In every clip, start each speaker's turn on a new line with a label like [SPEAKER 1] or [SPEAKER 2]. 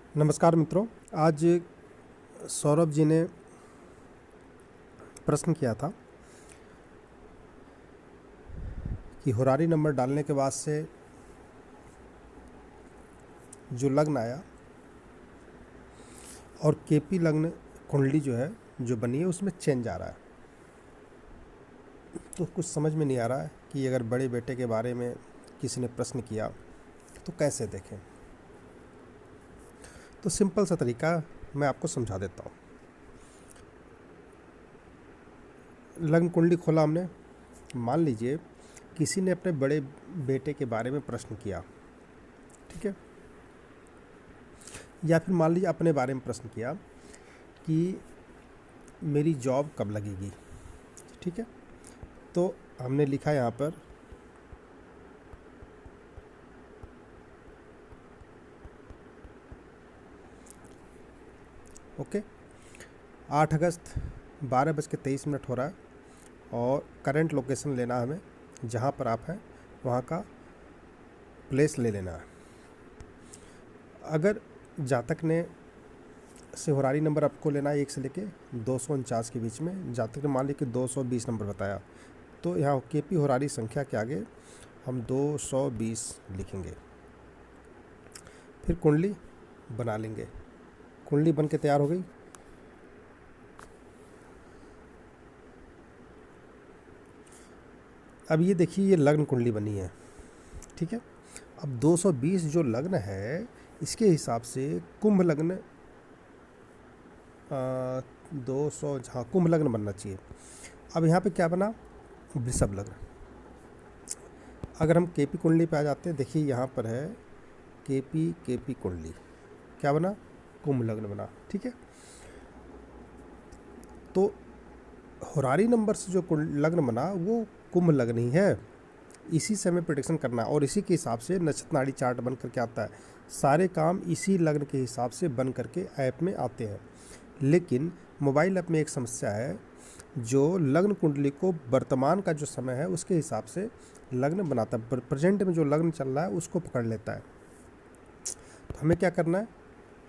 [SPEAKER 1] नमस्कार मित्रों। आज सौरभ जी ने प्रश्न किया था कि होरारी नंबर डालने के बाद से जो लग्न आया और केपी लग्न कुंडली जो है जो बनी है उसमें चेंज आ रहा है, तो कुछ समझ में नहीं आ रहा है कि अगर बड़े बेटे के बारे में किसी ने प्रश्न किया तो कैसे देखें। तो सिंपल सा तरीका मैं आपको समझा देता हूँ। लग्न कुंडली खोला हमने, मान लीजिए किसी ने अपने बड़े बेटे के बारे में प्रश्न किया, ठीक है, या फिर मान लीजिए अपने बारे में प्रश्न किया कि मेरी जॉब कब लगेगी, ठीक है। तो हमने लिखा यहाँ पर ओके 8 अगस्त 12:23 हो रहा है और करंट लोकेशन लेना है हमें, जहाँ पर आप हैं वहाँ का प्लेस ले लेना है। अगर जातक ने से होरारी नंबर आपको लेना है 1 से लेके 249 के बीच में, जातक ने मान लीजिए कि 220 नंबर बताया, तो यहाँ केपी होरारी संख्या के आगे हम 220 लिखेंगे। फिर कुंडली बना लेंगे। कुंडली बन के तैयार हो गई। अब ये देखिए, ये लग्न कुंडली बनी है, ठीक है। अब 220 जो लग्न है इसके हिसाब से कुंभ लग्न 200, हाँ कुंभ लग्न बनना चाहिए। अब यहाँ पे क्या बना, वृषभ लग्न। अगर हम केपी कुंडली पे आ जाते हैं, देखिए यहाँ पर है केपी कुंडली, क्या बना, कुंभ लग्न बना, ठीक है। तो होरारी नंबर से जो लग्न बना वो कुंभ लग्न ही है। इसी से हमें प्रेडिक्शन करना है और इसी के हिसाब से नक्षत्र नाड़ी चार्ट बन करके आता है। सारे काम इसी लग्न के हिसाब से बन करके ऐप में आते हैं। लेकिन मोबाइल ऐप में एक समस्या है, जो लग्न कुंडली को वर्तमान का जो समय है उसके हिसाब से लग्न बनाता है, प्रेजेंट में जो लग्न चल रहा है उसको पकड़ लेता है। तो हमें क्या करना है,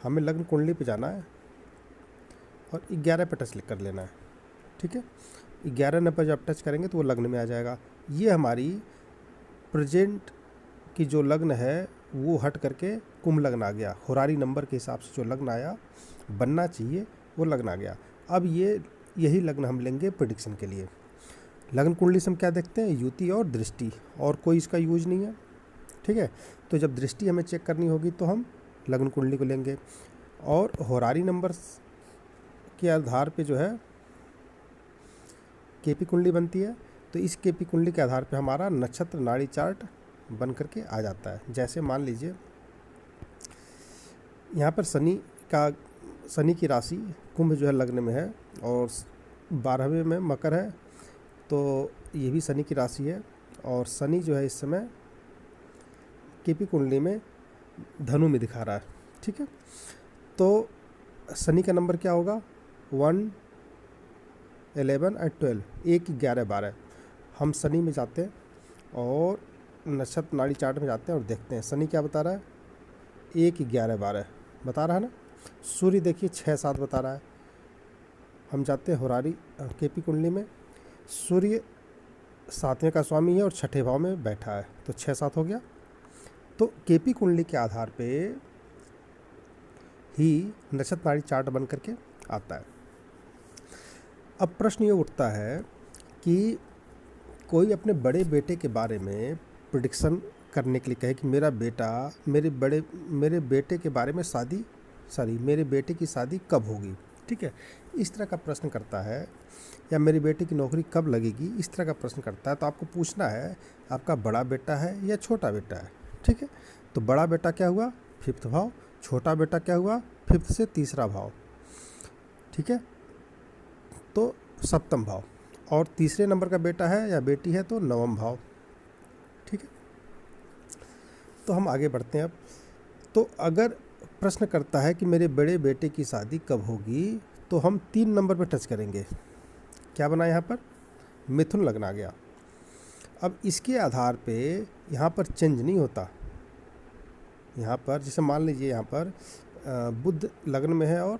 [SPEAKER 1] हमें लग्न कुंडली पे जाना है और 11 पे टच कर लेना है, ठीक है। 11 नंबर जब टच करेंगे तो वो लग्न में आ जाएगा। ये हमारी प्रेजेंट की जो लग्न है वो हट करके कुंभ लग्न आ गया। होरारी नंबर के हिसाब से जो लग्न आया बनना चाहिए वो लग्न आ गया। अब यही लग्न हम लेंगे प्रेडिक्शन के लिए। लग्न कुंडली से हम क्या देखते हैं, युति और दृष्टि, और कोई इसका यूज नहीं है, ठीक है। तो जब दृष्टि हमें चेक करनी होगी तो हम लग्न कुंडली को लेंगे और होरारी नंबर के आधार पे जो है केपी कुंडली बनती है। तो इस केपी कुंडली के आधार पे हमारा नक्षत्र नाड़ी चार्ट बन करके आ जाता है। जैसे मान लीजिए यहाँ पर शनि की राशि कुंभ जो है लग्न में है और 12वें में मकर है, तो ये भी शनि की राशि है और शनि जो है इस समय केपी कुंडली में धनु में दिखा रहा है, ठीक है। तो शनि का नंबर क्या होगा, 1, 11 और 12, 1, 11, 12। हम शनि में जाते हैं और नक्षत्र नाड़ी चार्ट में जाते हैं और देखते हैं शनि क्या बता रहा है, 1, 11, 12 बता रहा है ना। सूर्य देखिए 6, 7 बता रहा है। हम जाते हैं होरारी केपी कुंडली में, सूर्य 7वें का स्वामी है और 6ठे भाव में बैठा है, तो 6, 7 हो गया। तो केपी कुंडली के आधार पे ही नक्षत्र नाड़ी चार्ट बन करके आता है। अब प्रश्न ये उठता है कि कोई अपने बड़े बेटे के बारे में प्रेडिक्शन करने के लिए कहे कि मेरे बेटे के बारे में मेरे बेटे की शादी कब होगी, ठीक है, इस तरह का प्रश्न करता है, या मेरे बेटे की नौकरी कब लगेगी, इस तरह का प्रश्न करता है। तो आपको पूछना है आपका बड़ा बेटा है या छोटा बेटा है, ठीक है। तो बड़ा बेटा क्या हुआ, 5th भाव, छोटा बेटा क्या हुआ, 5th से 3रा भाव, ठीक है, तो 7वां भाव, और तीसरे नंबर का बेटा है या बेटी है तो 9वां भाव, ठीक है। तो हम आगे बढ़ते हैं अब। तो अगर प्रश्न करता है कि मेरे बड़े बेटे की शादी कब होगी, तो हम 3 नंबर पर टच करेंगे। क्या बना यहाँ पर, मिथुन लग्न आ गया। अब इसके आधार पे यहाँ पर चेंज नहीं होता। यहाँ पर जैसे मान लीजिए यहाँ पर बुध लग्न में है और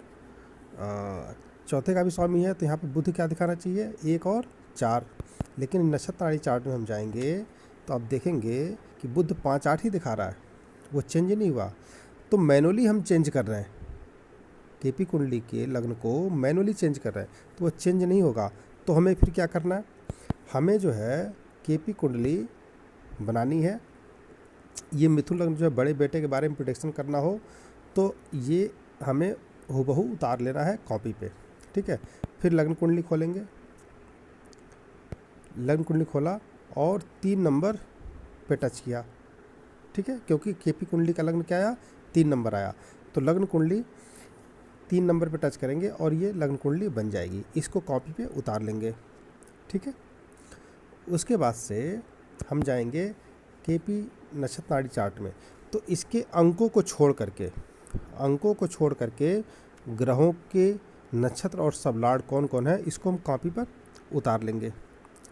[SPEAKER 1] चौथे का भी स्वामी है, तो यहाँ पे बुध क्या दिखाना चाहिए, 1 और 4। लेकिन नक्षत्र नाड़ी चार्ट में हम जाएंगे तो आप देखेंगे कि बुध 5 8 ही दिखा रहा है, वो चेंज नहीं हुआ। तो मैनुअली हम चेंज कर रहे हैं, केपी कुंडली के लग्न को मैनुअली चेंज कर रहे हैं, तो वो चेंज नहीं होगा। तो हमें फिर क्या करना है, हमें जो है केपी कुंडली बनानी है। ये मिथुन लग्न जो है बड़े बेटे के बारे में प्रिडिक्शन करना हो तो ये हमें हूबहू उतार लेना है कॉपी पे, ठीक है। फिर लग्न कुंडली खोलेंगे, लग्न कुंडली खोला और 3 नंबर पे टच किया, ठीक है, क्योंकि केपी कुंडली का लग्न क्या आया, 3 नंबर आया। तो लग्न कुंडली 3 नंबर पे टच करेंगे और ये लग्न कुंडली बन जाएगी। इसको कॉपी पे उतार लेंगे, ठीक है। उसके बाद से हम जाएंगे केपी नक्षत्र नाड़ी चार्ट में, तो इसके अंकों को छोड़ करके ग्रहों के नक्षत्र और सब लॉर्ड कौन कौन है इसको हम कॉपी पर उतार लेंगे,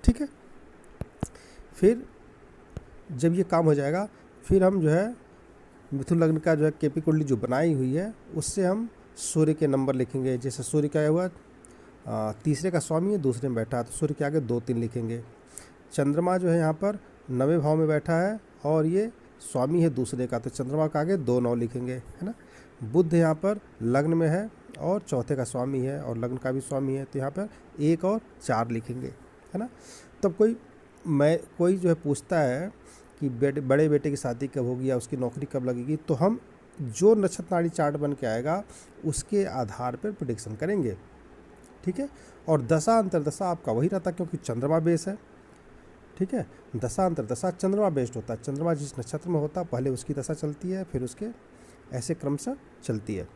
[SPEAKER 1] ठीक है। फिर जब ये काम हो जाएगा, फिर हम जो है मिथुन लग्न का जो है केपी कुंडली जो बनाई हुई है उससे हम सूर्य के नंबर लिखेंगे। जैसे सूर्य का हुआ तीसरे का स्वामी है, दूसरे में बैठा है, तो सूर्य के आगे 2 3 लिखेंगे। चंद्रमा जो है यहाँ पर 9वें भाव में बैठा है और ये स्वामी है दूसरे का, तो चंद्रमा के आगे 2 9 लिखेंगे, है ना। बुध यहाँ पर लग्न में है और चौथे का स्वामी है और लग्न का भी स्वामी है, तो यहाँ पर 1 और 4 लिखेंगे, है ना। तब कोई जो है पूछता है कि बड़े बेटे की शादी कब होगी या उसकी नौकरी कब लगेगी, तो हम जो नक्षत्र नाड़ी चार्ट बन के आएगा उसके आधार पर प्रेडिक्शन करेंगे, ठीक है। और दशा अंतरदशा आपका वही रहता क्योंकि चंद्रमा बेस है, ठीक है। दशा अंतरदशा चंद्रमा बेस्ड होता है, चंद्रमा जिस नक्षत्र में होता है पहले उसकी दशा चलती है, फिर उसके ऐसे क्रम से चलती है,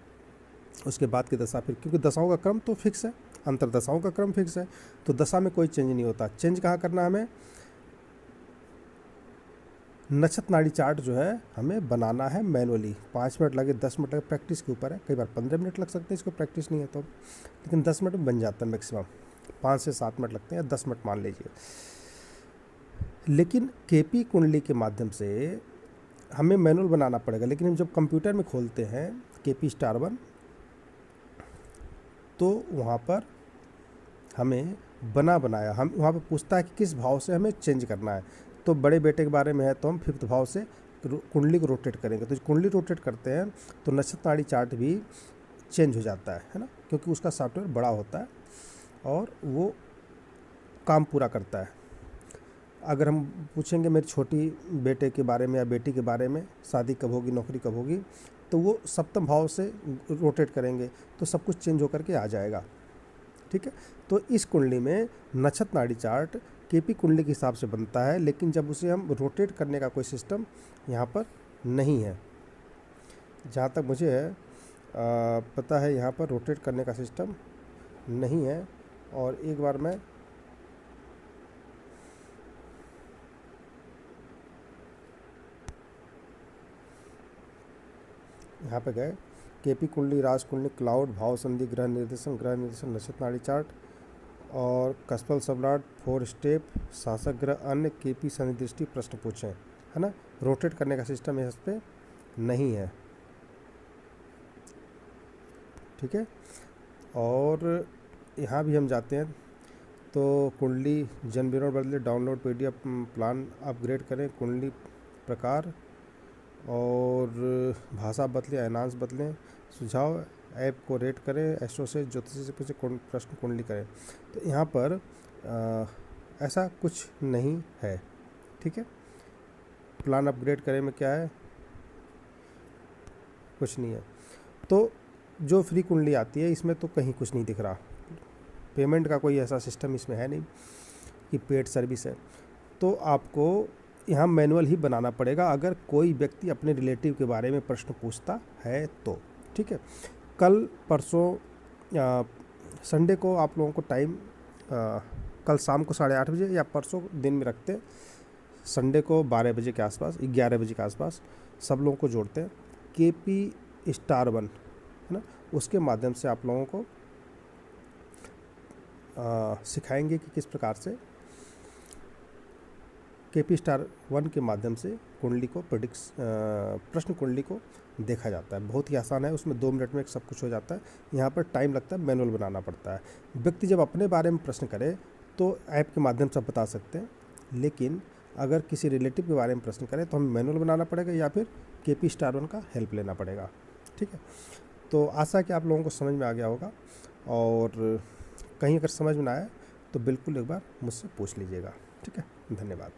[SPEAKER 1] उसके बाद की दशा फिर, क्योंकि दशाओं का क्रम तो फिक्स है, अंतरदशाओं का क्रम फिक्स है, तो दशा में कोई चेंज नहीं होता। चेंज कहाँ करना, हमें नक्षत्र नाड़ी चार्ट जो है हमें बनाना है मैनुअली। 5 मिनट लगे, 10 मिनट लगे, प्रैक्टिस के ऊपर है, कई बार 15 मिनट लग सकते हैं इसको प्रैक्टिस नहीं है तो, लेकिन 10 मिनट में बन जाता है मैक्सिमम, 5 से 7 मिनट लगते हैं, 10 मिनट मान लीजिए। लेकिन केपी कुंडली के माध्यम से हमें मैनुअल बनाना पड़ेगा, लेकिन हम जब कंप्यूटर में खोलते हैं केपी स्टार 1 तो वहाँ पर हमें बनाया हम वहाँ पर पूछता है कि किस भाव से हमें चेंज करना है। तो बड़े बेटे के बारे में है तो हम 5th भाव से कुंडली को रोटेट करेंगे, तो कुंडली रोटेट करते हैं तो नक्षत्र नाड़ी चार्ट भी चेंज हो जाता है ना, क्योंकि उसका सॉफ्टवेयर बड़ा होता है और वो काम पूरा करता है। अगर हम पूछेंगे मेरे छोटी बेटे के बारे में या बेटी के बारे में, शादी कब होगी, नौकरी कब होगी, तो वो 7th भाव से रोटेट करेंगे तो सब कुछ चेंज होकर के आ जाएगा, ठीक है। तो इस कुंडली में नक्षत्र नाड़ी चार्ट केपी कुंडली के हिसाब से बनता है, लेकिन जब उसे हम रोटेट करने का कोई सिस्टम यहाँ पर नहीं है, जहाँ तक मुझे पता है यहाँ पर रोटेट करने का सिस्टम नहीं है। और एक बार मैं यहाँ पे गए, केपी कुंडली, राज कुंडली, क्लाउड, भाव संधि, ग्रह निर्देशन, नक्षत्र नाड़ी चार्ट और कस्पल सबलॉर्ड, 4 स्टेप, शासक ग्रह, अन्य, केपी शनि दृष्टि, प्रश्न पूछें, है ना। रोटेट करने का सिस्टम इस पे नहीं है, ठीक है। और यहाँ भी हम जाते हैं तो कुंडली जन विवरण बदले, डाउनलोड पीडीएफ प्लान अपग्रेड करें, कुंडली प्रकार और भाषा बदलें, अयनांश बदलें, सुझाव ऐप को रेट करें, एस्ट्रो से ज्योतिषी से पूछे प्रश्न कुंडली करें। तो यहाँ पर ऐसा कुछ नहीं है, ठीक है। प्लान अपग्रेड करें में क्या है, कुछ नहीं है। तो जो फ्री कुंडली आती है इसमें तो कहीं कुछ नहीं दिख रहा, पेमेंट का कोई ऐसा सिस्टम इसमें है नहीं कि पेड सर्विस है। तो आपको यहाँ मैनुअल ही बनाना पड़ेगा अगर कोई व्यक्ति अपने रिलेटिव के बारे में प्रश्न पूछता है तो, ठीक है। कल परसों संडे को आप लोगों को टाइम कल शाम को 8:30 बजे या परसों दिन में रखते हैं, संडे को 12 बजे के आसपास, 11 बजे के आसपास सब लोगों को जोड़ते हैं। केपी स्टार 1 है ना, उसके माध्यम से आप लोगों को सिखाएंगे कि किस प्रकार से केपी स्टार वन के माध्यम से कुंडली को प्रश्न कुंडली को देखा जाता है। बहुत ही आसान है, उसमें 2 मिनट में सब कुछ हो जाता है। यहाँ पर टाइम लगता है, मैनुअल बनाना पड़ता है। व्यक्ति जब अपने बारे में प्रश्न करे तो ऐप के माध्यम से बता सकते हैं, लेकिन अगर किसी रिलेटिव के बारे में प्रश्न करें तो हमें मैनुअल बनाना पड़ेगा या फिर केपी स्टार वन का हेल्प लेना पड़ेगा। ठीक है, तो आशा है कि आप लोगों को समझ में आ गया होगा, और कहीं अगर समझ में ना आए तो बिल्कुल एक बार मुझसे पूछ लीजिएगा। ठीक है, धन्यवाद।